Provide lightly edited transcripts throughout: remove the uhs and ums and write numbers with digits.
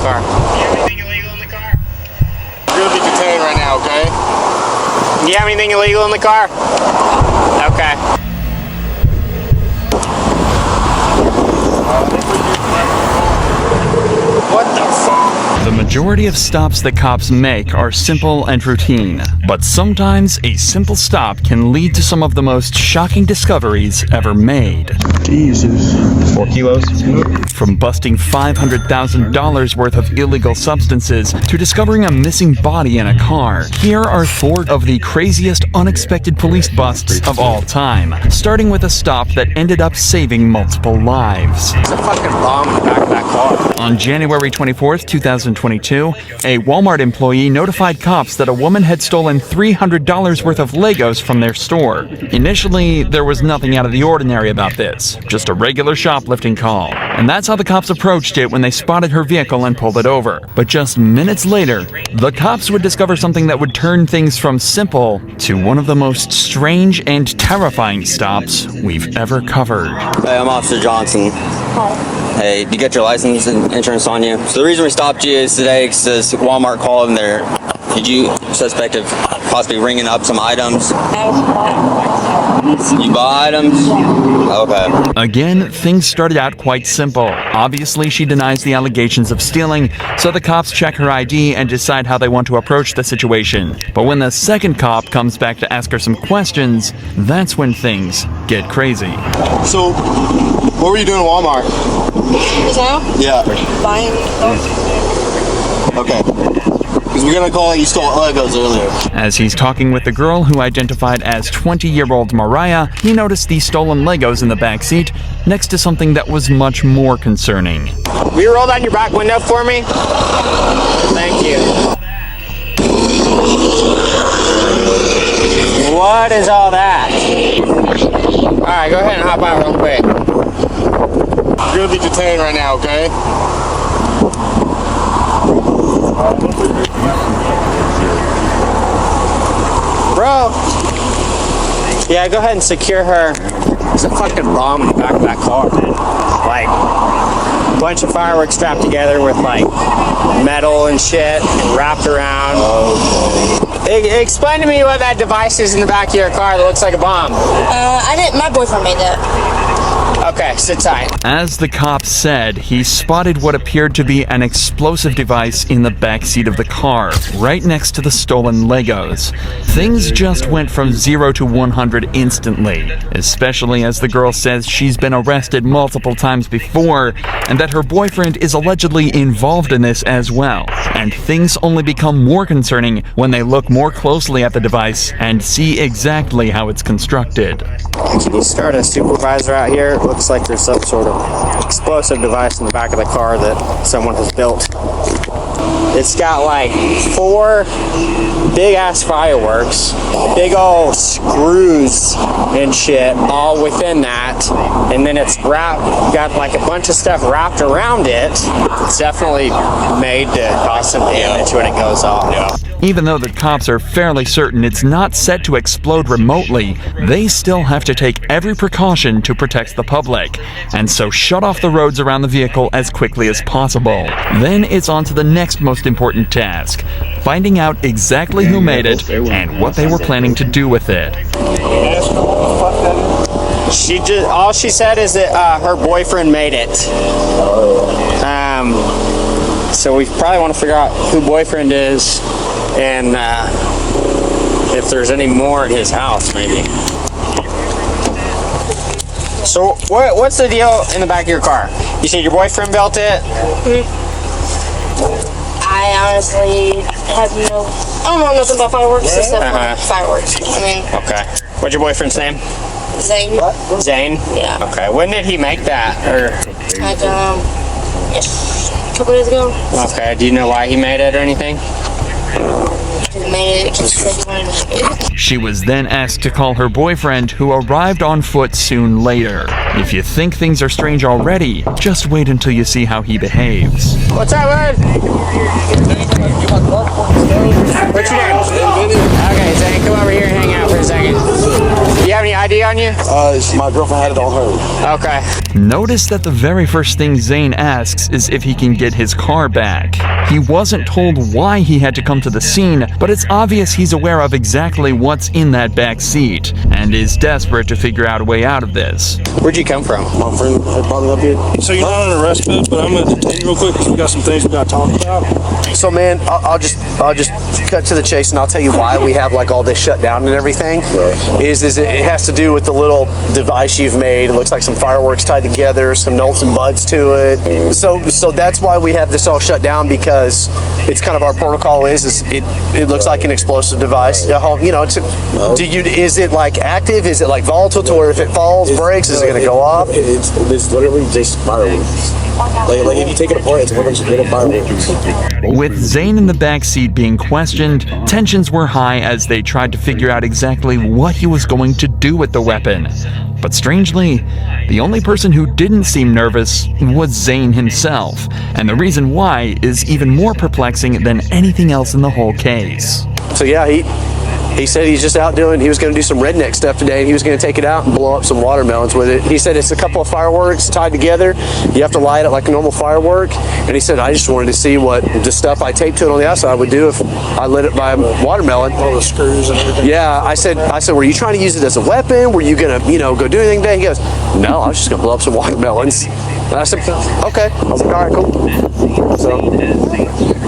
car. Do you have anything illegal in the car? You're gonna be detained right now, okay? Do you have anything illegal in the car? Okay. What the fuck? The majority of stops that cops make are simple and routine, but sometimes a simple stop can lead to some of the most shocking discoveries ever made. Jesus. 4 kilos? From busting $500,000 worth of illegal substances to discovering a missing body in a car, here are 4 of the craziest unexpected police busts of all time, starting with a stop that ended up saving multiple lives. There's a fucking bomb in the back of that car. On January 24th, 2022, a Walmart employee notified cops that a woman had stolen $300 worth of Legos from their store. Initially, there was nothing out of the ordinary about this, just a regular shoplifting call. And that's how the cops approached it when they spotted her vehicle and pulled it over. But just minutes later, the cops would discover something that would turn things from simple to one of the most strange and terrifying stops we've ever covered. Hey, I'm Officer Johnson. Hey, you got your license and insurance on you? So the reason we stopped you is today because this Walmart called and they're suspect of possibly ringing up some items. You buy items? Okay. Again, things started out quite simple. Obviously, she denies the allegations of stealing, so the cops check her ID and decide how they want to approach the situation. But when the second cop comes back to ask her some questions, that's when things get crazy. So, what were you doing at Walmart? Just now? Yeah. Buying stuff. Okay. Because we're gonna call it you stole Legos earlier. As he's talking with the girl who identified as 20-year-old Mariah, he noticed the stolen Legos in the backseat next to something that was much more concerning. Will you roll down your back window for me? Thank you. What is all that? Alright, go ahead and hop out real quick. You're gonna be detained right now, okay? Bro! Yeah, go ahead and secure her. There's a fucking bomb in the back of that car. Like, a bunch of fireworks strapped together with, like, metal and shit and wrapped around. Explain to me what that device is in the back of your car that looks like a bomb. My boyfriend made that. Okay, sit tight. As the cop said, he spotted what appeared to be an explosive device in the backseat of the car, right next to the stolen Legos. Things just went from 0 to 100 instantly, especially as the girl says she's been arrested multiple times before, and that her boyfriend is allegedly involved in this as well. And things only become more concerning when they look more closely at the device and see exactly how it's constructed. Can you start a supervisor out here? It looks like there's some sort of explosive device in the back of the car that someone has built. It's got like 4 big ass fireworks, big old screws and shit all within that, and then it's got like a bunch of stuff wrapped around it. It's definitely made to cause some damage when it goes off. Even though the cops are fairly certain it's not set to explode remotely, they still have to take every precaution to protect the public, and so shut off the roads around the vehicle as quickly as possible. Then it's on to the next most important task, finding out exactly who made it and what they were planning to do with it. All she said is that her boyfriend made it. So we probably want to figure out who boyfriend is and if there's any more at his house, maybe. So what's the deal in the back of your car? You said your boyfriend built it? I honestly have I don't know nothing about fireworks except fireworks. Okay. What's your boyfriend's name? Zane. Zane? Yeah. Okay. When did he make that? Or Like, a couple days ago. okay. Do you know why he made it or anything? He made it because he said he wanted to make it. She was then asked to call her boyfriend, who arrived on foot soon later. If you think things are strange already, just wait until you see how he behaves. What's up, bud? What's your name? Okay, Zane, come over here and hang out for a second. You have any ID on you? My girlfriend had it on her. Okay. Notice that the very first thing Zane asks is if he can get his car back. He wasn't told why he had to come to the scene, but it's obvious he's aware of exactly what's in that back seat, and is desperate to figure out a way out of this. Where'd you come from? My friend had brought it up here. So you're not on arrest, Boots, but I'm gonna detain you real quick because we got some things we gotta talk about. So man, I'll just cut to the chase, and I'll tell you why we have like all this shut down and everything. Is it has to do with the little device you've made. It looks like some fireworks tied together, some nuts and buds to it. So that's why we have this all shut down, because it's kind of our protocol is it looks like an explosive device. You know, is it like active? Is it like volatile to where if it falls, breaks, is it going to go off? It's literally just fireworks. Like if you take it apart, it's a bunch of little fireworks. With Zane in the backseat being questioned, tensions were high as they tried to figure out exactly what he was going to do with the weapon. But strangely, the only person who didn't seem nervous was Zane himself, and the reason why is even more perplexing than anything else in the whole case. So yeah, he said he's just out he was going to do some redneck stuff today, and he was going to take it out and blow up some watermelons with it. He said it's a couple of fireworks tied together. You have to light it like a normal firework. And he said, I just wanted to see what the stuff I taped to it on the outside would do if I lit it by a watermelon. All the screws and everything. Yeah, I said, were you trying to use it as a weapon? Were you going to, go do anything today? He goes, no, I was just going to blow up some watermelons. And I said, okay. I was like, all right, cool. So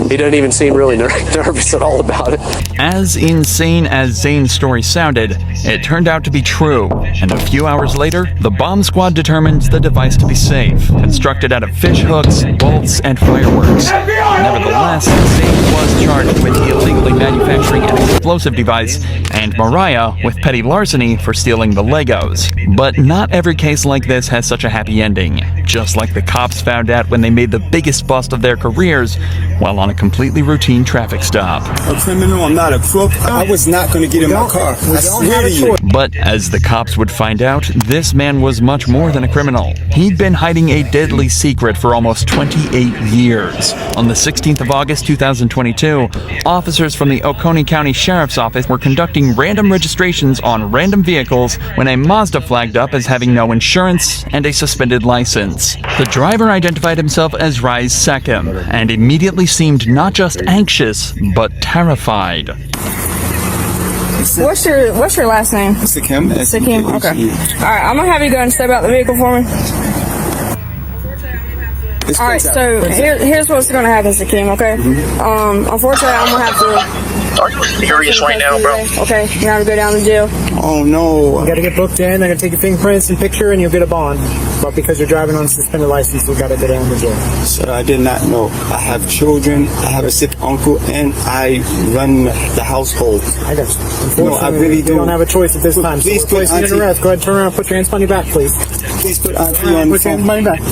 he doesn't even seem really nervous at all about it. As insane as Zane's story sounded, it turned out to be true, and a few hours later, the bomb squad determined the device to be safe, constructed out of fish hooks, bolts, and fireworks. Nevertheless, Zane was charged with illegally manufacturing an explosive device, and Mariah with petty larceny for stealing the Legos. But not every case like this has such a happy ending, just like the cops found out when they made the biggest bust of their careers while on a completely routine traffic stop. A criminal, I'm not a crook. I was not going to get in my car. I swear to you. But as the cops would find out, this man was much more than a criminal. He'd been hiding a deadly secret for almost 28 years. On the 16th of August 2022, officers from the Oconee County Sheriff's Office were conducting random registrations on random vehicles when a Mazda flagged up as having no insurance and a suspended license. The driver identified himself as Rise Seckham and immediately seemed not just anxious, but terrified. What's your last name? Sikkim. Sikkim. Okay. All right, I'm gonna have you go and step out the vehicle for me. All right. So here's what's gonna happen, Sikkim. Okay. Unfortunately, I'm gonna have to. Are you serious right now, bro? Okay, you're gonna go down to jail. Oh no. You gotta get booked in, they're gonna take your fingerprints and picture, and you'll get a bond. But because you're driving on a suspended license, we gotta go down to jail. Sir, I did not know. I have children, I have a sick uncle, and I run the household. I got you. Unfortunately, No, I really you do. don't have a choice at this time. Please So put place you in Auntie- arrest. Go ahead, turn around, put your hands on your back, please. Please put Auntie on the Put your hands phone. on your back.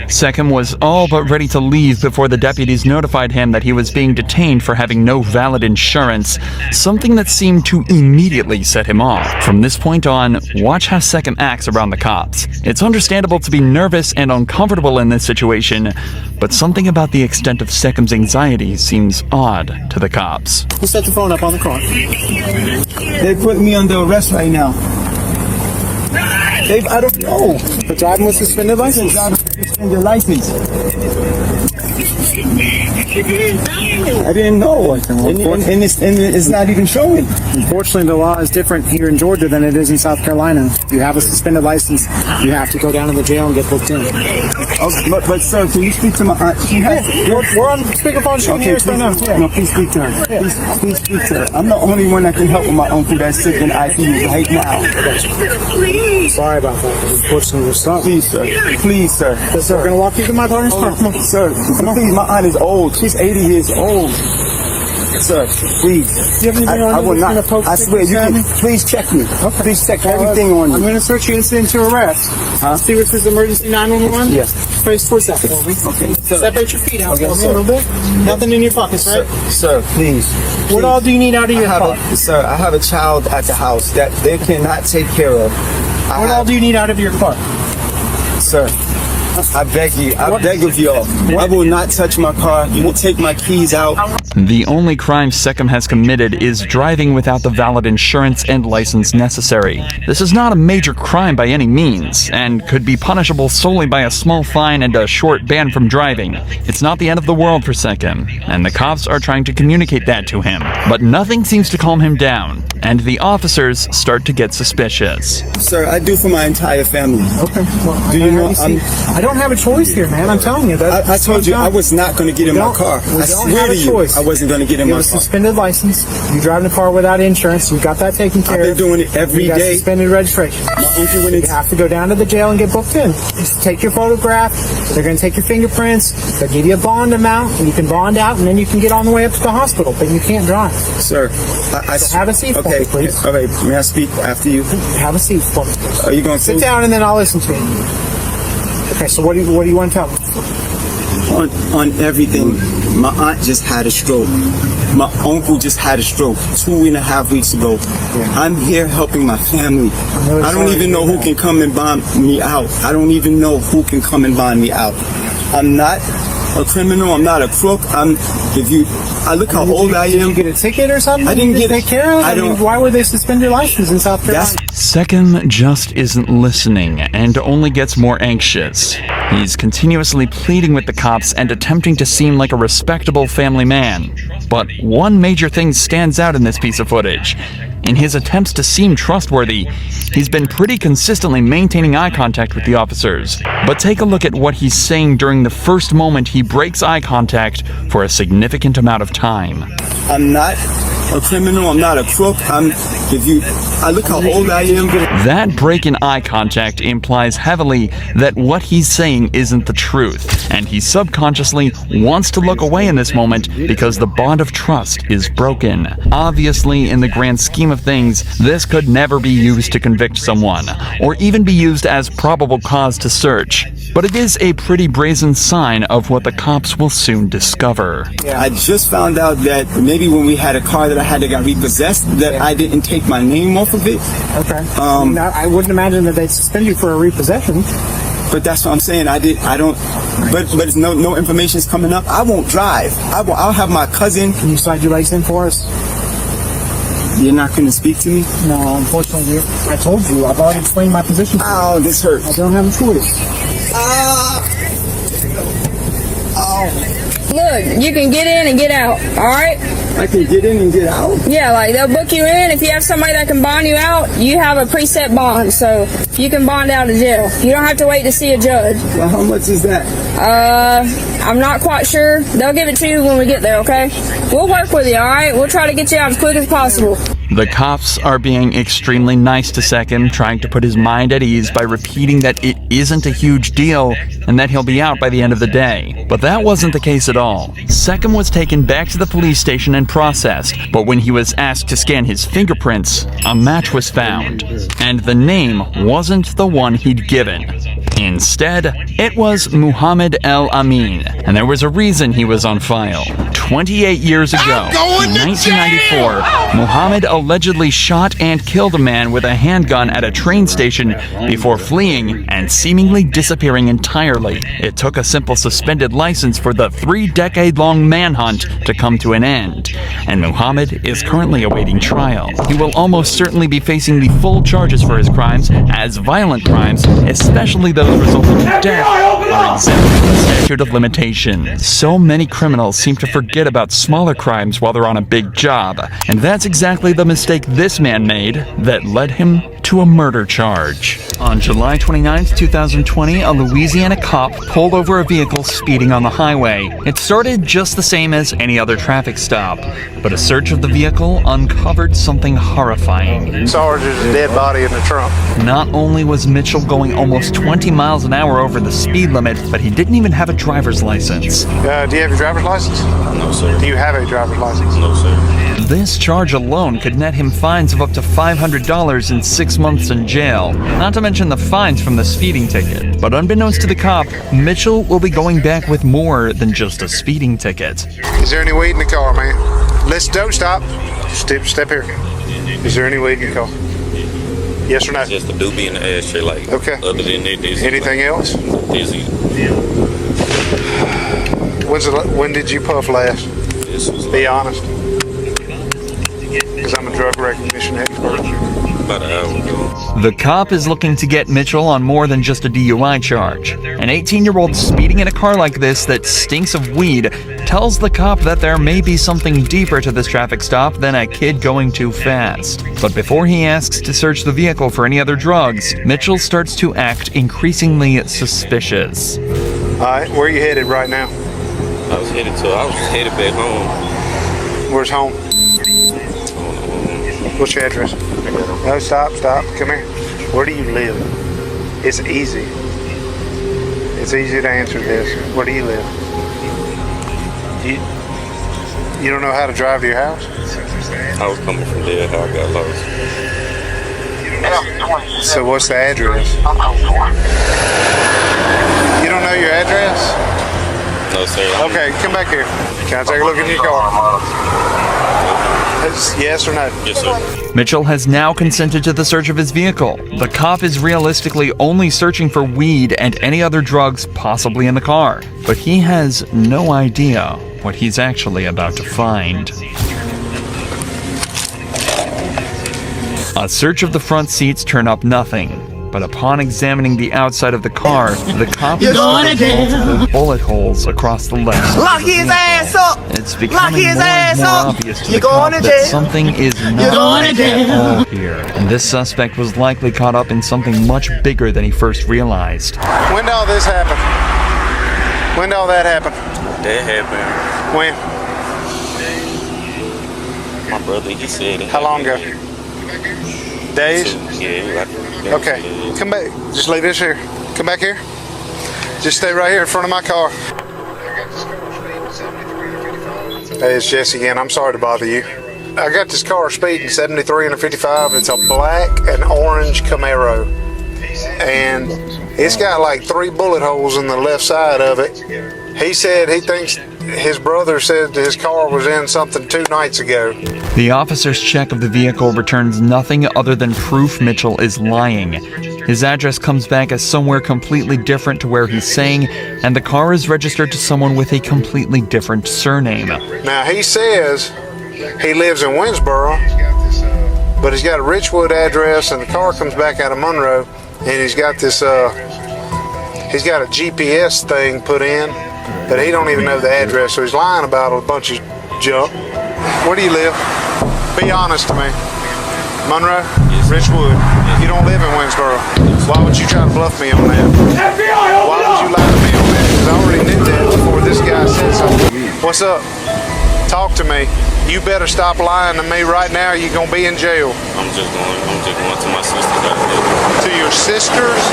Seckham was all but ready to leave before the deputies notified him that he was being detained for having no valid insurance, something that seemed to immediately set him off. From this point on, watch how Seckham acts around the cops. It's understandable to be nervous and uncomfortable in this situation, but something about the extent of Seckham's anxiety seems odd to the cops. Who set the phone up on the car? They put me under arrest right now. I don't know. For driving with suspended license. Your license. I didn't know. And it's not even showing. Unfortunately, the law is different here in Georgia than it is in South Carolina. If you have a suspended license, you have to go down to the jail and get booked in. But sir, can you speak to my aunt? She has, We're on speakerphone. She can hear us right now. please, no, please speak to her. Please speak to her. I'm the only one that can help with my uncle that's sick in ICU right now. Sorry about that. Unfortunately, there's something. Please, sir. Please, sir. Yes, sir. We're gonna walk you to my partner's car. Come on. Sir, please, my aunt is old. She's 80 years old. Sir, please. Do you have anything on I you will that's not. gonna poke I swear, you stickers can. at me? Please check me. Okay. Please check everything on I'm you. gonna search you incident to arrest. See what says emergency 911? Yes. Face towards that for me. Okay. Separate your feet out Okay, for me sir. a little bit. Nothing in your pockets, right? Sir, please. What all do you need out of your car? Sir, I have a child at the house that they cannot take care of. What all do you need out of your car? Sir, I beg you. I beg of y'all. I will not touch my car. You will take my keys out. The only crime Seckham has committed is driving without the valid insurance and license necessary. This is not a major crime by any means, and could be punishable solely by a small fine and a short ban from driving. It's not the end of the world for Seckham, and the cops are trying to communicate that to him. But nothing seems to calm him down, and the officers start to get suspicious. Sir, I do for my entire family. Okay. Well, Do you know I don't have a choice here, man. I'm telling you. I told you I was not going to get in my car. I swear to you, I wasn't going to get in You my have a car. suspended license. You drive in a car without insurance. You got that taken care I've of. been doing it every you got day. Suspended registration. My uncle went You in. have to go down to the jail and get booked in. Just take your photograph. They're going to take your fingerprints. They'll give you a bond amount, and you can bond out, and then you can get on the way up to the hospital. But you can't drive. Sir, So have a seat for okay, me, please. Okay, may I speak after you? Have a seat for me, please. Are you going to Sit down, and then I'll listen to you. Okay, so what do you want to tell me? on everything? My aunt just had a stroke. My uncle just had a stroke 2.5 weeks ago. I'm here helping my family. really I don't sorry even to know hear who can come and bond me out. I don't even know who can come and bond me out. I'm not a criminal. I'm not a crook. I look how old I Did am. you get a ticket or something? I didn't Did get they it. take care of it? I mean, don't- why would they suspend your license in South Carolina? Seckham just isn't listening and only gets more anxious. He's continuously pleading with the cops and attempting to seem like a respectable family man. But one major thing stands out in this piece of footage. In his attempts to seem trustworthy, he's been pretty consistently maintaining eye contact with the officers. But take a look at what he's saying during the first moment he breaks eye contact for a significant amount of time. I'm not a criminal. I'm not a crook. I look how old I am. That break in eye contact implies heavily that what he's saying isn't the truth, and he subconsciously wants to look away in this moment because the bond of trust is broken. Obviously, in the grand scheme of things, this could never be used to convict someone, or even be used as probable cause to search. But it is a pretty brazen sign of what the cops will soon discover. I just found out that maybe when we had a car that I had that got repossessed, that I didn't take my name off of it. Okay. I wouldn't imagine that they'd suspend you for a repossession. But that's what I'm saying. I don't. But no information's coming up. I won't drive. I'll have my cousin. Can you slide your legs in for us? You're not going to speak to me? No, unfortunately, I told you. I've already explained my position. Oh, this I hurts. don't have a choice. Look, you can get in and get out, alright? I can get in and get out. Yeah, like they'll book you in. If you have somebody that can bond you out, you have a preset bond, so you can bond out of jail. You don't have to wait to see a judge. Well, how much is that? I'm not quite sure. They'll give it to you when we get there, okay? We'll work with you, alright? We'll try to get you out as quick as possible. The cops are being extremely nice to Seckham, trying to put his mind at ease by repeating that it isn't a huge deal and that he'll be out by the end of the day. But that wasn't the case at all. Seckham was taken back to the police station and processed, but when he was asked to scan his fingerprints, a match was found, and the name wasn't the one he'd given. Instead, it was Muhammad El Amin, and there was a reason he was on file. 28 years ago, in 1994, Muhammad allegedly shot and killed a man with a handgun at a train station before fleeing and seemingly disappearing entirely. It took a simple suspended license for the 3-decade-long manhunt to come to an end, and Muhammad is currently awaiting trial. He will almost certainly be facing the full charges for his crimes, as violent crimes, especially those resulting in death, are exempt from the statute of limitations. So many criminals seem to forget about smaller crimes while they're on a big job, and that's exactly the mistake this man made that led him to a murder charge. On July 29, 2020, a Louisiana cop pulled over a vehicle speeding on the highway. It started just the same as any other traffic stop, but a search of the vehicle uncovered something horrifying. Sarge, there's a dead body in the trunk. Not only was Mitchell going almost 20 miles an hour over the speed limit, but he didn't even have a driver's license. Do you have your driver's license? No, sir. Do you have a driver's license? No, sir. This charge alone could net him fines of up to $500 and 6 months in jail, not to mention the fines from the speeding ticket. But unbeknownst to the cop, Mitchell will be going back with more than just a speeding ticket. Is there any weed in the car, man? Don't stop. Step here. Is there any weed in the car? Yes or no? Just a doobie in the ashtray, like. Okay. Other than that, this. Anything else? This is. When did you puff last? This was Be honest. Because I'm a drug recognition expert. about an hour ago. The cop is looking to get Mitchell on more than just a DUI charge. An 18-year-old speeding in a car like this that stinks of weed tells the cop that there may be something deeper to this traffic stop than a kid going too fast. But before he asks to search the vehicle for any other drugs, Mitchell starts to act increasingly suspicious. Alright, where are you headed right now? I was headed back home. Where's home? What's your address? No, stop. Come here. Where do you live? It's easy. It's easy to answer this. Where do you live? You don't know how to drive to your house? I was coming from there, how I got lost. So what's the address? You don't know your address? No, sir. Okay, come back here. Can I take a look in your car? Yes or no? Yes, sir. Mitchell has now consented to the search of his vehicle. The cop is realistically only searching for weed and any other drugs possibly in the car, but he has no idea what he's actually about to find. A search of the front seats turn up nothing, but upon examining the outside of the car, the cop is multiple bullet holes across the left. Lock his ass up! It's becoming his more and ass more up! obvious to You're the cop going to that jail! something is You're not going to jail! all here, and this suspect was likely caught up in something much bigger than he first realized. When did all this happen? When did all that happen? That happened. When? My brother, he said it. How long ago? Days? Yeah. Okay, come back. Just leave this here. Come back here. Just stay right here in front of my car. Hey, it's Jesse again. I'm sorry to bother you. I got this car speeding 73 and a 55. It's a black and orange Camaro. And it's got like 3 bullet holes in the left side of it. He said he thinks his brother said his car was in something 2 nights ago. The officer's check of the vehicle returns nothing other than proof Mitchell is lying. His address comes back as somewhere completely different to where he's saying, and the car is registered to someone with a completely different surname. Now he says he lives in Winsboro, but he's got a Richwood address, and the car comes back out of Monroe, and he's got this he's got a GPS thing put in, but he don't even know the address, so he's lying about a bunch of junk. Where do you live? Be honest to me. Monroe? Richwood. You don't live in Winsboro. Why would you try to bluff me on that? Why would you lie to me on that? Because I already knew that before this guy said something. What's up? Talk to me. You better stop lying to me right now, or you're going to be in jail. I'm just going to my sister's house. To your sister's?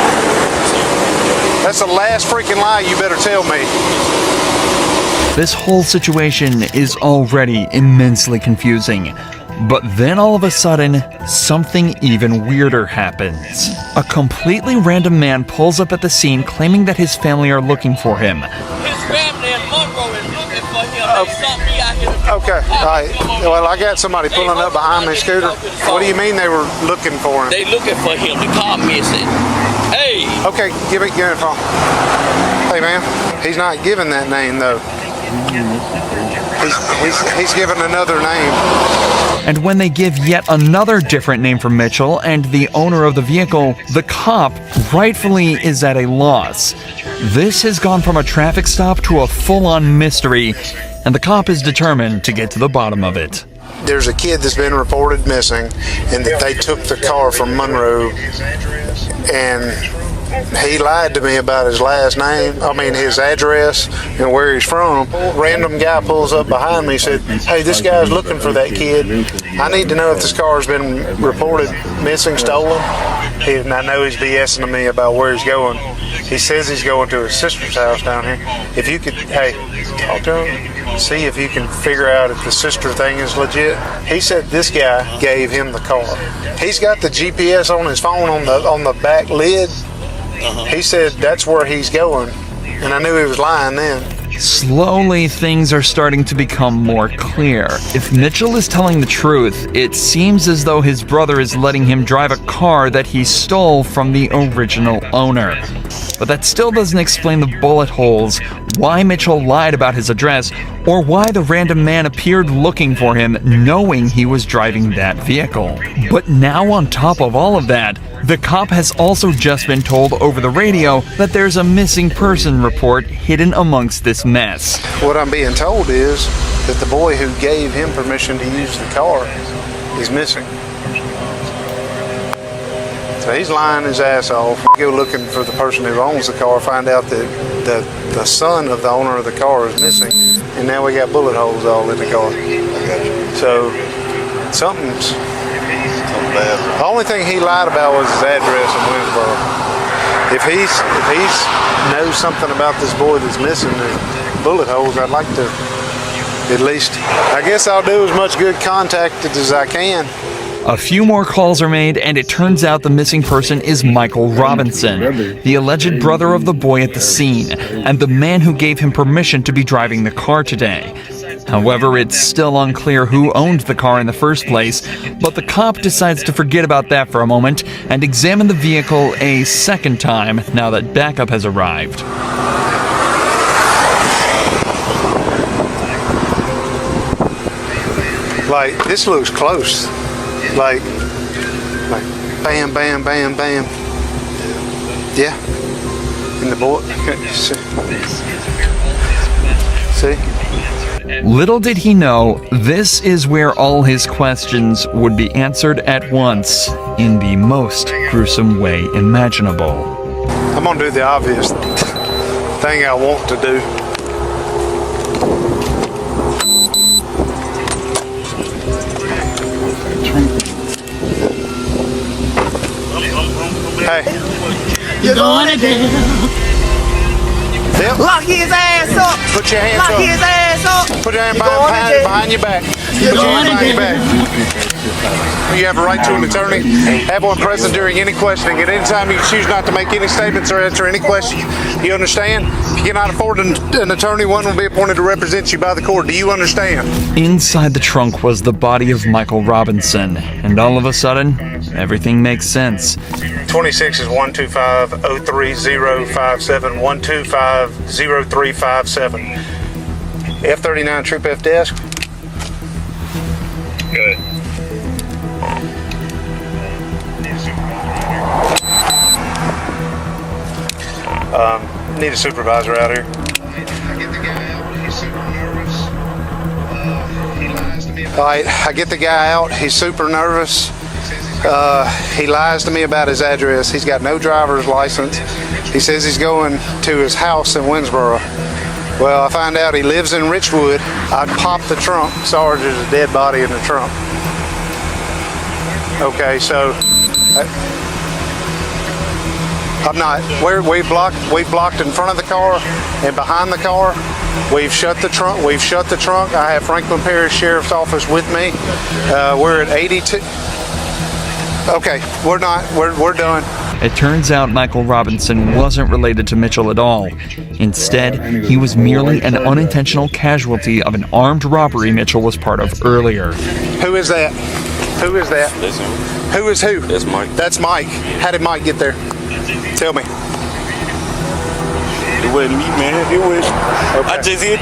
That's the last freaking lie you better tell me. This whole situation is already immensely confusing. But then all of a sudden, something even weirder happens. A completely random man pulls up at the scene claiming that his family are looking for him. His family in Monroe is looking for him. They sent me out here to Okay, all right. Well, I got somebody pulling up behind me, Scooter. What do you mean they were looking for him? They looking for him. The car missing. Hey! Okay, give it a phone. Hey, man, he's not giving that name, though. He's given another name. And when they give yet another different name for Mitchell and the owner of the vehicle, the cop rightfully is at a loss. This has gone from a traffic stop to a full-on mystery, and the cop is determined to get to the bottom of it. There's a kid that's been reported missing, and that they took the car from Monroe, and he lied to me about his last name, his address and where he's from. Random guy pulls up behind me and said, hey, this guy's looking for that kid. I need to know if this car's been reported missing, stolen. And I know he's BSing to me about where he's going. He says he's going to his sister's house down here. If you could, hey, talk to him, see if you can figure out if the sister thing is legit. He said this guy gave him the car. He's got the GPS on his phone on the back lid. He said that's where he's going, and I knew he was lying then. Slowly, things are starting to become more clear. If Mitchell is telling the truth, it seems as though his brother is letting him drive a car that he stole from the original owner. But that still doesn't explain the bullet holes, why Mitchell lied about his address, or why the random man appeared looking for him knowing he was driving that vehicle. But now on top of all of that, the cop has also just been told over the radio that there's a missing person report hidden amongst this mess. What I'm being told is that the boy who gave him permission to use the car is missing. So he's lying his ass off. Go looking for the person who owns the car, find out that the son of the owner of the car is missing, and now we got bullet holes all in the car. So something's bad. The only thing he lied about was his address in Winsboro. If he knows something about this boy that's missing, the bullet holes, I'd like to at least, I guess I'll do as much good contact as I can. A few more calls are made, and it turns out the missing person is Michael Robinson, the alleged brother of the boy at the scene, and the man who gave him permission to be driving the car today. However, it's still unclear who owned the car in the first place, but the cop decides to forget about that for a moment and examine the vehicle a second time now that backup has arrived. Like, this looks close. Like bam, bam, bam, bam. Yeah. In the board. See? Little did he know, this is where all his questions would be answered at once, in the most gruesome way imaginable. I'm gonna do the obvious thing I want to do. Hey. You're going to jail. Yep. Lock his ass up. Put your hands Lock up. his ass up. Put your hand You're going to jail. behind your back. You're Put your hand going to behind your back. You have a right to an attorney. Have one present during any questioning. At any time you choose not to make any statements or answer any questions. You understand? If you cannot afford an attorney, one will be appointed to represent you by the court. Do you understand? Inside the trunk was the body of Michael Robinson, and all of a sudden, everything makes sense. 26 is 125-03057, 125-0357. F39 Troop F desk. Good. Need a supervisor out here. All right, I get the guy out. He's super nervous. He lies to me about his address. He's got no driver's license. He says he's going to his house in Winsboro. Well, I find out he lives in Richwood. I'd pop the trunk. Sarge, there's a dead body in the trunk. Okay, so I'm not. We've blocked in front of the car and behind the car. We've shut the trunk. I have Franklin Parish Sheriff's Office with me. We're at 82. Okay, we're done. It turns out Michael Robinson wasn't related to Mitchell at all. Instead, he was merely an unintentional casualty of an armed robbery Mitchell was part of earlier. Who is that? Who is that? That's him. Who is who? That's Mike. That's Mike. How did Mike get there? Tell me. It wasn't me, man. It was. Okay. I just hit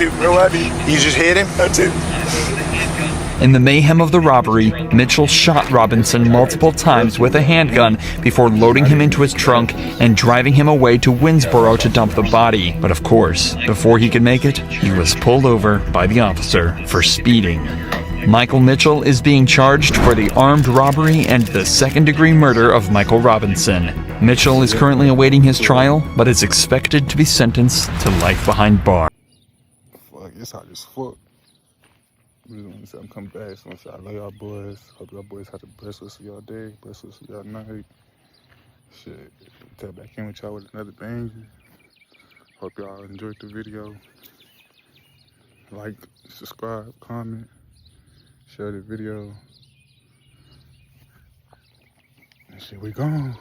him, bro. I did. You just hit him? I did. In the mayhem of the robbery, Mitchell shot Robinson multiple times with a handgun before loading him into his trunk and driving him away to Winsboro to dump the body. But of course, before he could make it, he was pulled over by the officer for speeding. Michael Mitchell is being charged for the armed robbery and the second-degree murder of Michael Robinson. Mitchell is currently awaiting his trial, but is expected to be sentenced to life behind bars. Fuck, it's hot as fuck. I just want to say I'm coming back. So I say I love y'all boys. Hope y'all boys have the best rest of y'all day, best rest of y'all night. Shit, tap back in with y'all with another banger. Hope y'all enjoyed the video. Like, subscribe, comment, share the video. And shit, we gone.